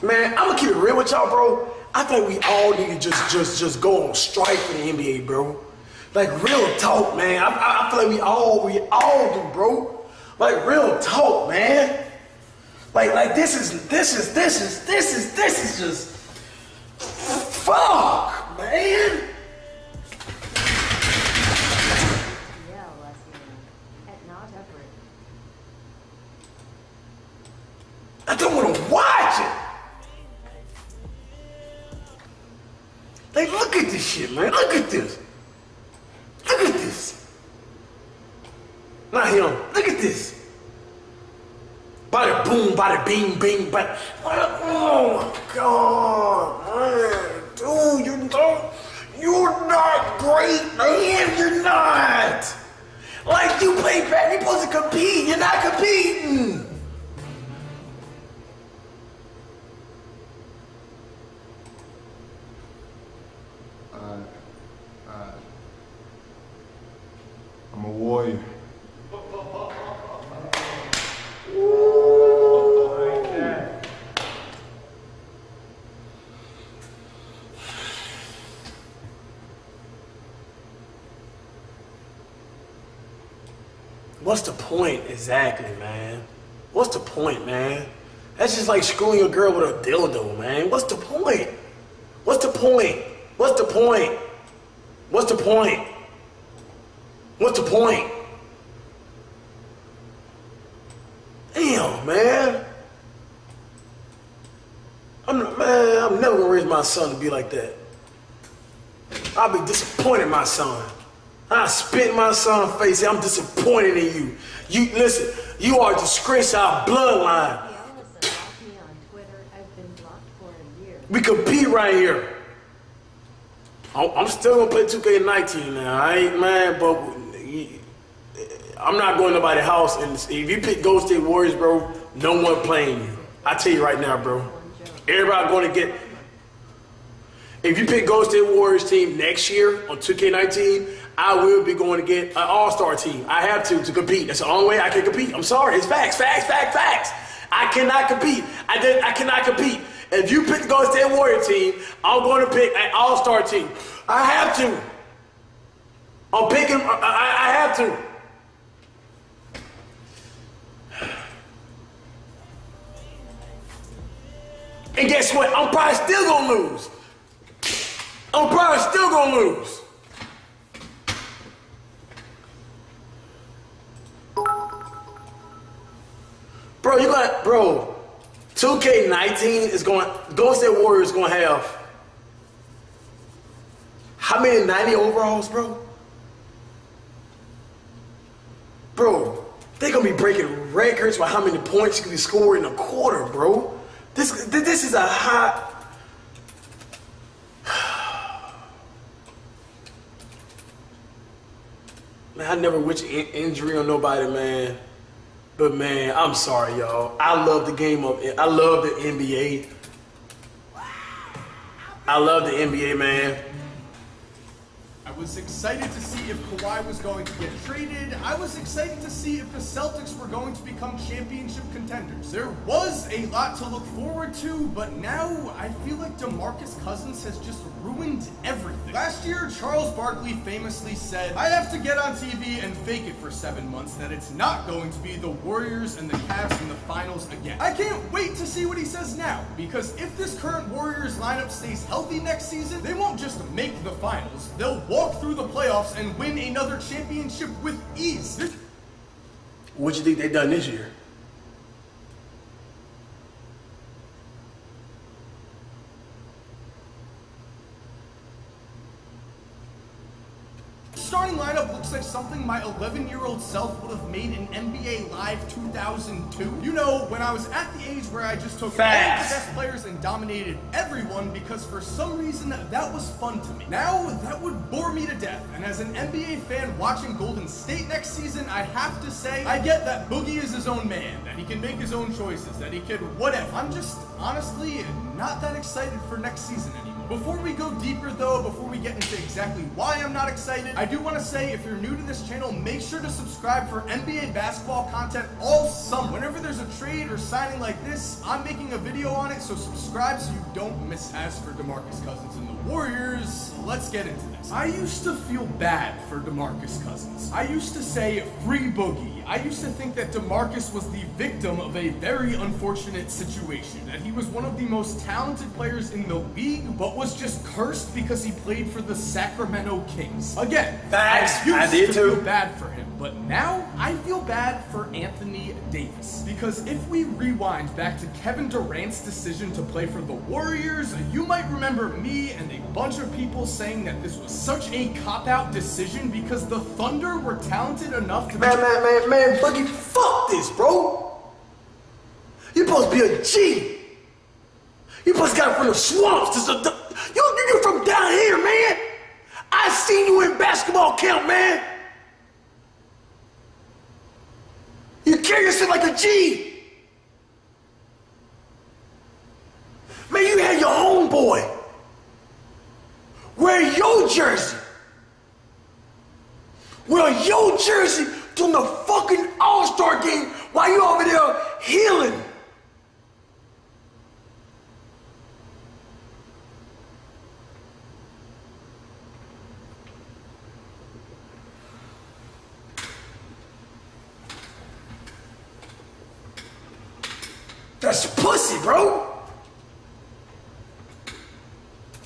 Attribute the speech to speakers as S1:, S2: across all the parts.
S1: Man, I'm gonna keep it real with y'all, bro. I think we all need to just go on strike for the NBA, bro. Like real talk, man. I feel like we all do, bro. Like real talk, man. Like this is just fuck, man. I don't want to watch it. Like, look at this shit, man. Look at this. Look at this. Not him. Look at this. Bada boom, bada bing, bing, bada. Oh my God, man. Dude, you're not great, man. You're not. Like, you play bad. You're supposed to compete. You're not competing.
S2: I'm a warrior.
S1: What's the point exactly, man? What's the point, man? That's just like screwing a girl with a dildo, man. What's the point? What's the point? What's the point? What's the point? What's the point? Damn, man. I'm never gonna raise my son to be like that. I'll be disappointed in my son. I spit in my son's face. I'm disappointed in you. You listen. You are a disgrace to our bloodline. We compete right here. I'm still gonna play 2K19 now. I ain't mad, but I'm not going to nobody's house. And if you pick Golden State Warriors, bro, no one playing you. I tell you right now, bro. Everybody going to get. If you pick Golden State Warriors team next year on 2K19, I will be going to get an all-star team. I have to compete. That's the only way I can compete. I'm sorry. It's facts. I cannot compete. I cannot compete. If you pick the Golden State Warriors team, I'm going to pick an all-star team. I have to. I'm picking. I have to. And guess what? I'm probably still gonna lose. I'm probably still gonna lose. Bro, 2K19 is going, Golden State Warriors gonna have how many 90 overalls, bro? Bro, they gonna be breaking records for how many points you can be scored in a quarter, bro. This is a hot. Man, I never wish injury on nobody, man. But man, I'm sorry, y'all. I love the game of it. I love the NBA. I love the NBA, man.
S3: I was excited to see if Kawhi was going to get traded. I was excited to see if the Celtics were going to become championship contenders. There was a lot to look forward to, but now I feel like Demarcus Cousins has just ruined everything. Last year, Charles Barkley famously said, I have to get on TV and fake it for 7 months that it's not going to be the Warriors and the Cavs in the finals again. I can't wait to see what he says now, because if this current Warriors lineup stays healthy next season, they won't just make the finals, they'll walk through the playoffs and win another championship with ease.
S1: What do you think they done this year?
S3: Starting lineup looks like something my 11-year-old self would have made in NBA Live 2002. You know, when I was at the age where I just took all of the best players and dominated everyone because for some reason that was fun to me. Now, that would bore me to death, and as an NBA fan watching Golden State next season, I have to say, I get that Boogie is his own man, that he can make his own choices, that he could whatever. I'm just, honestly, not that excited for next season anymore. Before we go deeper though, before we get into exactly why I'm not excited, I do want to say if you're new to this channel, make sure to subscribe for NBA basketball content all summer. Whenever there's a trade or signing like this, I'm making a video on it, so subscribe so you don't miss. As for Demarcus Cousins and the Warriors, let's get into this. I used to feel bad for Demarcus Cousins. I used to say, free Boogie. I used to think that Demarcus was the victim of a very unfortunate situation, that he was one of the most talented players in the league, but was just cursed because he played for the Sacramento Kings. Again,
S1: Facts.
S3: I used to feel bad for him, but now I feel bad for Anthony Davis. Because if we rewind back to Kevin Durant's decision to play for the Warriors, you might remember me and a bunch of people saying that this was such a cop-out decision because the Thunder were talented enough to
S1: Man, Boogie, fuck this, bro. You supposed to be a G. You supposed to got it from the swamps. You're from down here, man. I seen you in basketball camp, man. You carry yourself like a G. Man, you had your homeboy wear your jersey. Wear your jersey during the fucking All-Star game while you over there healing. That's pussy, bro.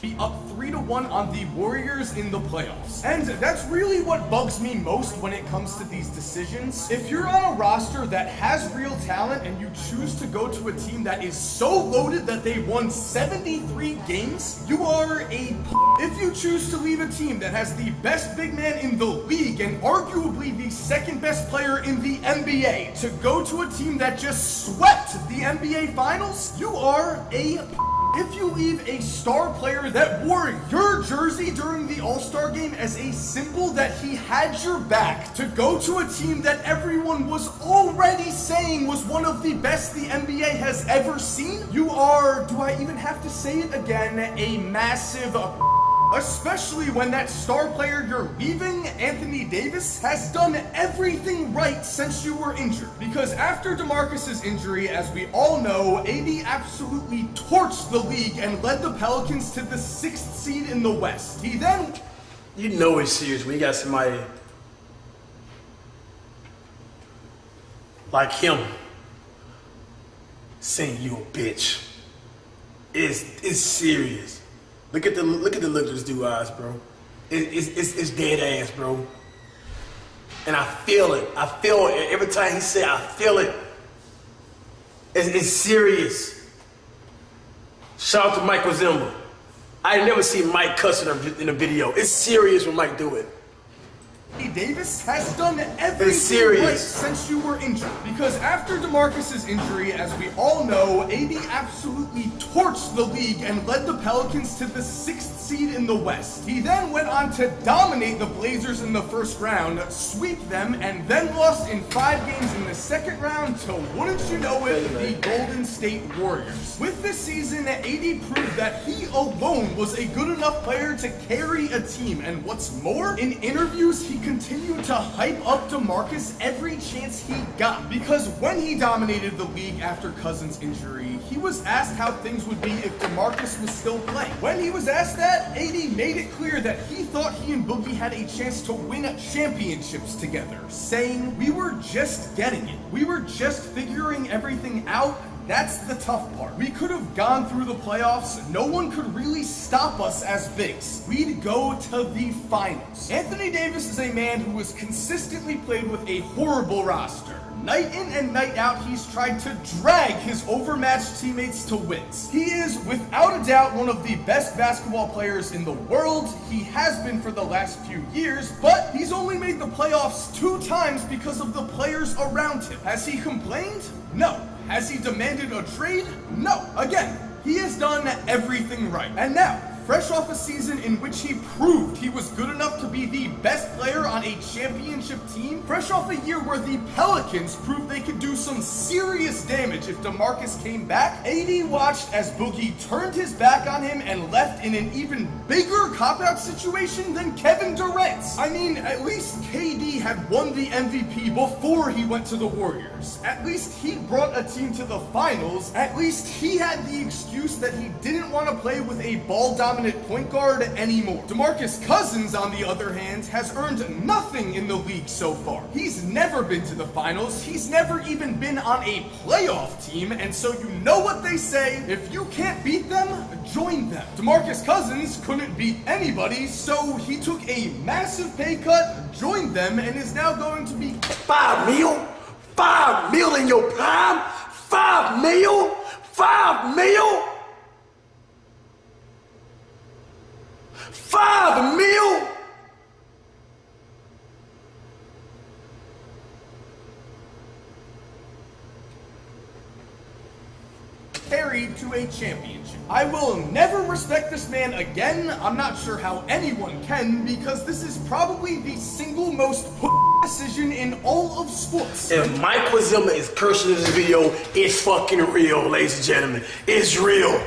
S3: Be up 3-1 on the Warriors in the playoffs. And that's really what bugs me most when it comes to these decisions. If you're on a roster that has real talent and you choose to go to a team that is so loaded that they won 73 games, you are a If you choose to leave a team that has the best big man in the league and arguably the second best player in the NBA to go to a team that just swept the NBA Finals, you are a If you leave a star player that wore your jersey during the All-Star game as a symbol that he had your back to go to a team that everyone was already saying was one of the best the NBA has ever seen, you are, do I even have to say it again, a massive especially when that star player you're leaving, Anthony Davis, has done everything right since you were injured. Because after Demarcus's injury, as we all know, AD absolutely torched the league and led the Pelicans to the 6th seed in the West. He then...
S1: You know it's serious when you got somebody like him saying you a bitch. It's serious. Look at the look of this dude's eyes, bro. It's dead ass, bro. And I feel it. I feel it every time he say. I feel it. It's serious. Shout out to Mike Zimmer. I never seen Mike cussing in a video. It's serious when Mike do it.
S3: Davis has done everything right since you were injured. Because after Demarcus's injury, as we all know, AD absolutely torched the league and led the Pelicans to the 6th seed in the West. He then went on to dominate the Blazers in the first round, sweep them, and then lost in 5 games in the second round to, wouldn't you know it, the Golden State Warriors. With this season, AD proved that he alone was a good enough player to carry a team, and what's more, in interviews he continued to hype up Demarcus every chance he got. Because when he dominated the league after Cousins' injury, he was asked how things would be if Demarcus was still playing. When he was asked that, AD made it clear that he thought he and Boogie had a chance to win championships together, saying, "We were just getting it. We were just figuring everything out. That's the tough part. We could have gone through the playoffs. No one could really stop us as bigs. We'd go to the finals." Anthony Davis is a man who has consistently played with a horrible roster. Night in and night out, he's tried to drag his overmatched teammates to wins. He is, without a doubt, one of the best basketball players in the world. He has been for the last few years, but he's only made the playoffs 2 times because of the players around him. Has he complained? No. Has he demanded a trade? No. Again, he has done everything right. And now, fresh off a season in which he proved he was good enough to be the best player on a championship team, fresh off a year where the Pelicans proved they could do some serious damage if Demarcus came back, AD watched as Boogie turned his back on him and left in an even bigger cop-out situation than Kevin Durant. I mean, at least KD had won the MVP before he went to the Warriors. At least he brought a team to the finals. At least he had the excuse that he didn't want to play with a ball-dominant point guard anymore. Demarcus Cousins, on the other hand, has earned nothing in the league so far. He's never been to the finals. He's never even been on a playoff team, and so you know what they say, if you can't beat them, join them. Demarcus Cousins couldn't beat anybody, so he took a massive pay cut, joined them, and is now going to be
S1: $5 million in your prime? $5 million? $5 million? $5 million?
S3: carried to a championship. I will never respect this man again. I'm not sure how anyone can, because this is probably the single most decision in all of sports.
S1: If Mike Wazima is cursing in this video, it's fucking real, ladies and gentlemen. It's real.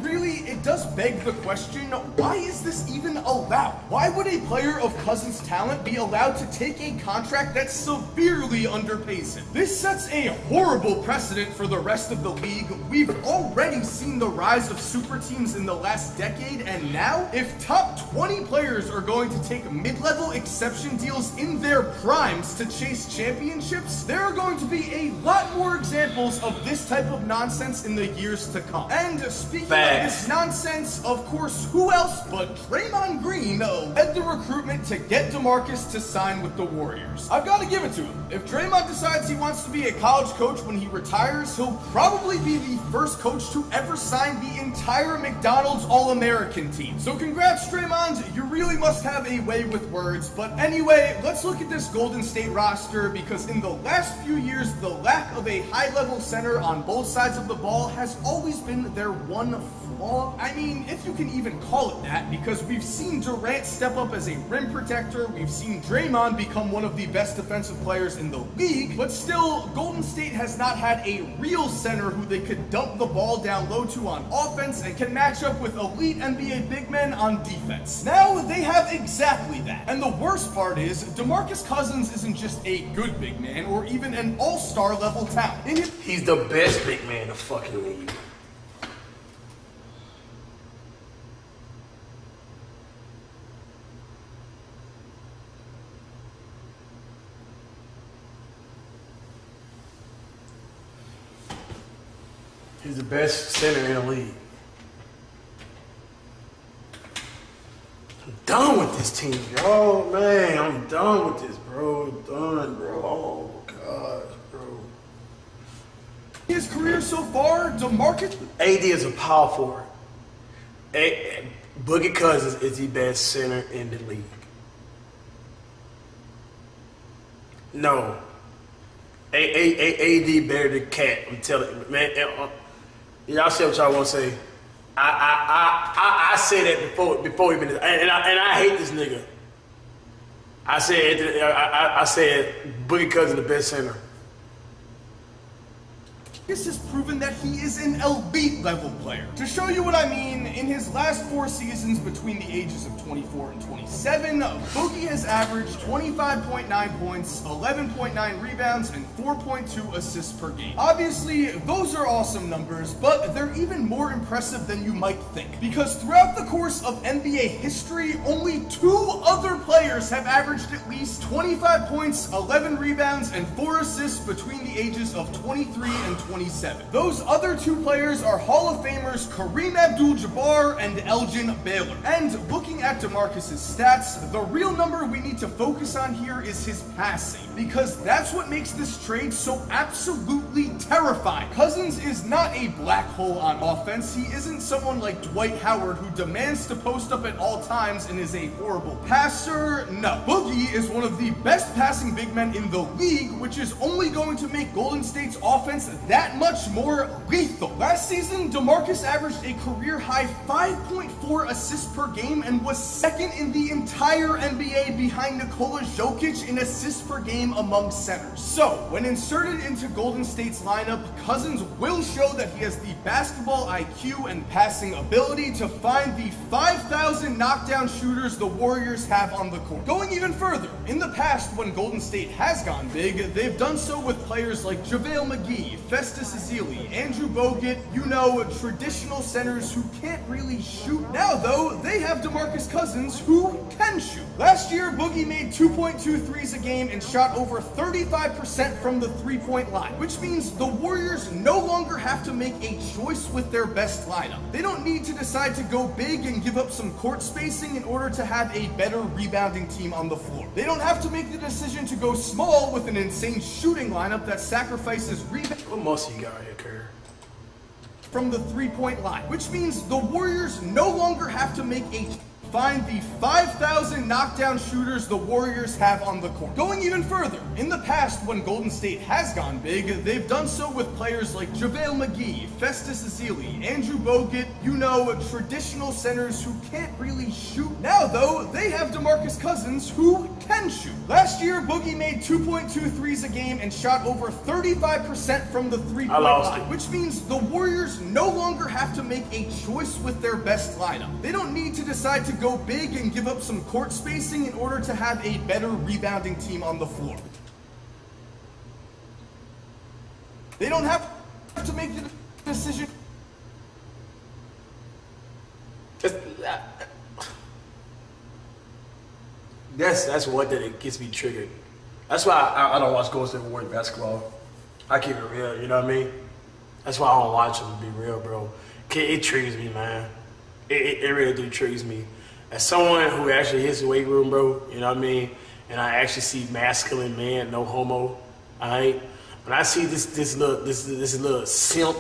S3: Really, it does beg the question, why is this even allowed? Why would a player of Cousins' talent be allowed to take a contract that severely underpays him? This sets a horrible precedent for the rest of the league. We've already seen the rise of super teams in the last decade, and now, if top 20 players are going to take mid-level exception deals in their primes to chase championships, there are going to be a lot more examples of this type of nonsense in the years to come. And speaking of this nonsense, of course, who else but Draymond Green led the recruitment to get Demarcus to sign with the Warriors. I've got to give it to him. If Draymond decides he wants to be a college coach when he retires, he'll probably be the first coach to ever sign the entire McDonald's All-American team. So congrats, Draymond. You really must have a way with words. But anyway, let's look at this Golden State roster, because in the last few years, the lack of a high-level center on both sides of the ball has always been their one flaw. I mean, if you can even call it that, because we've seen Durant step up as a rim protector, we've seen Draymond become one of the best defensive players in the league, but still, Golden State has not had a real center who they could dump the ball down low to on offense and can match up with elite NBA big men on defense. Now, they have exactly that. And the worst part is, Demarcus Cousins isn't just a good big man or even an all-star level talent.
S1: He's the best big man in the fucking league. He's the best center in the league. I'm done with this team, yo, man. I'm done with this, bro. I'm done, bro. Oh, gosh, bro.
S3: His career so far, Demarcus
S1: AD is a power forward. Boogie Cousins is the best center in the league. No. AD better than Cat. I'm telling you, man. Y'all say what y'all want to say. I said that before even, and I hate this nigga. I said Boogie Cousins the best center.
S3: This has proven that he is an elite level player. To show you what I mean, in his last 4 seasons between the ages of 24 and 27, Boogie has averaged 25.9 points, 11.9 rebounds, and 4.2 assists per game. Obviously, those are awesome numbers, but they're even more impressive than you might think. Because throughout the course of NBA history, only 2 other players have averaged at least 25 points, 11 rebounds, and 4 assists between the ages of 23 and 27. Those other 2 players are Hall of Famers Kareem Abdul-Jabbar and Elgin Baylor. And looking at Demarcus's stats, the real number we need to focus on here is his passing, because that's what makes this trade so absolutely terrifying. Cousins is not a black hole on offense. He isn't someone like Dwight Howard who demands to post up at all times and is a horrible passer. No. Boogie is one of the best passing big men in the league, which is only going to make Golden State's offense that that much more lethal. Last season, Demarcus averaged a career-high 5.4 assists per game and was second in the entire NBA behind Nikola Jokic in assists per game among centers. So, when inserted into Golden State's lineup, Cousins will show that he has the basketball IQ and passing ability to find the 5,000 knockdown shooters the Warriors have on the court. Going even further, in the past when Golden State has gone big, they've done so with players like JaVale McGee, Festus Ezeli, Andrew Bogut, traditional centers who can't really shoot. Now though, they have Demarcus Cousins who can shoot. Last year, Boogie made 2.2 threes a game and shot over 35% from the three-point line, which means the Warriors no longer have to make a choice with their best lineup. They don't need to decide to go big and give up some court spacing in order to have a better rebounding team on the floor. They don't have to make the decision to go small with an insane shooting lineup that sacrifices rebound.
S1: What most of you got here, Kerr?
S3: From the three-point line, which means the Warriors no longer have to make a find the 5,000 knockdown shooters the Warriors have on the court. Going even further, in the past when Golden State has gone big, they've done so with players like JaVale McGee, Festus Ezeli, Andrew Bogut, traditional centers who can't really shoot. Now though, they have Demarcus Cousins who can shoot. Last year, Boogie made 2.2 threes a game and shot over 35% from the three-point line, which means the Warriors no longer have to make a choice with their best lineup. They don't need to decide to go big and give up some court spacing in order to have a better rebounding team on the floor. They don't have to make the decision.
S1: That's what that it gets me triggered. That's why I don't watch Golden State Warriors basketball. I keep it real, you know what I mean? That's why I don't watch them, to be real, bro. It triggers me, man. It really do triggers me. As someone who actually hits the weight room, bro, you know what I mean? And I actually see masculine man, no homo, alright? When I see this little simp,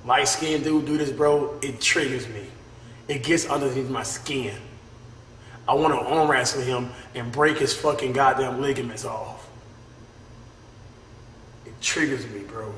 S1: light-skinned dude do this, bro, it triggers me. It gets underneath my skin. I want to arm wrestle him and break his fucking goddamn ligaments off. It triggers me, bro.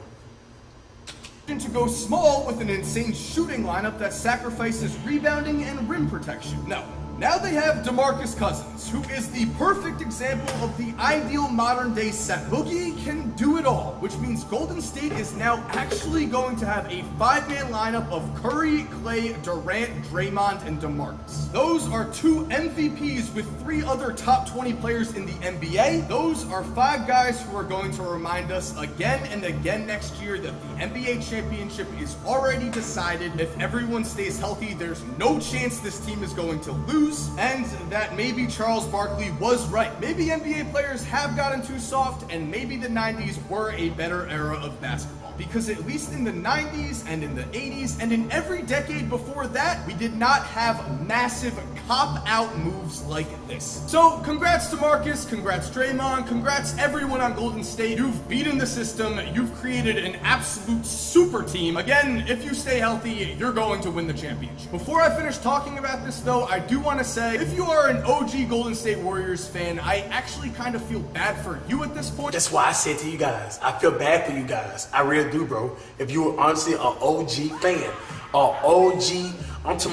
S3: To go small with an insane shooting lineup that sacrifices rebounding and rim protection. No. Now they have Demarcus Cousins, who is the perfect example of the ideal modern-day center. Boogie can do it all, which means Golden State is now actually going to have a five-man lineup of Curry, Clay, Durant, Draymond, and Demarcus. Those are two MVPs with three other top 20 players in the NBA. Those are five guys who are going to remind us again and again next year that the NBA championship is already decided. If everyone stays healthy, there's no chance this team is going to lose. And that maybe Charles Barkley was right. Maybe NBA players have gotten too soft, and maybe the 90s were a better era of basketball. Because at least in the 90s and in the 80s and in every decade before that, we did not have massive cop-out moves like this. So congrats to Marcus, congrats Draymond, congrats everyone on Golden State. You've beaten the system, you've created an absolute super team. Again, if you stay healthy, you're going to win the championship. Before I finish talking about this though, I do want to say, if you are an OG Golden State Warriors fan, I actually kind of feel bad for you at this point.
S1: That's why I said to you guys, I feel bad for you guys. I really do, bro. If you were honestly an OG fan, I'm talking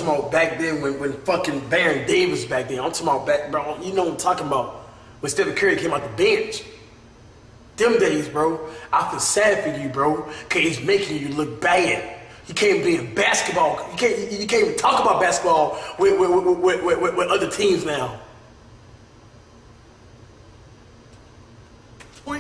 S1: about back then when fucking Baron Davis back then. I'm talking about back, bro. You know what I'm talking about? When Stephen Curry came out the bench. Them days, bro. I feel sad for you, bro, because it's making you look bad. You can't be in basketball. You can't even talk about basketball with other teams now.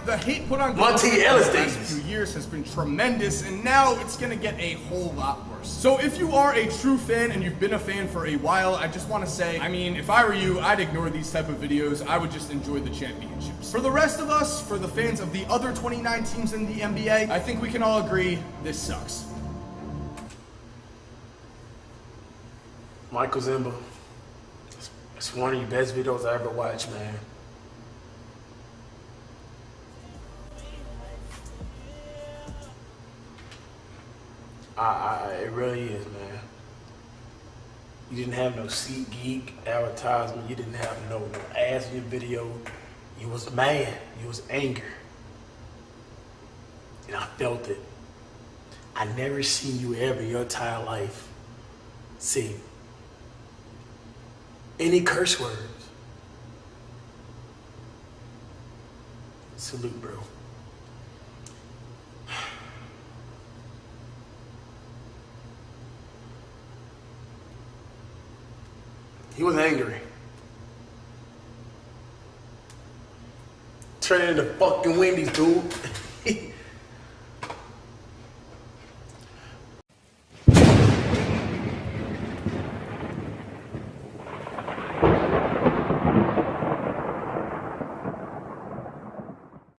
S3: The hate put on
S1: Monty Ellis
S3: the last few years has been tremendous, and now it's gonna get a whole lot worse. So if you are a true fan and you've been a fan for a while, I just want to say, I mean, if I were you, I'd ignore these type of videos. I would just enjoy the championships. For the rest of us, for the fans of the other 29 teams in the NBA, I think we can all agree this sucks.
S1: Michael Zimba, it's one of the best videos I ever watched, man. It really is, man. You didn't have no SeatGeek advertisement. You didn't have no ads in your video. You was mad. You was angry. And I felt it. I never seen you ever in your entire life say any curse words. Salute, bro. He was angry. Turning into fucking Wendy's, dude.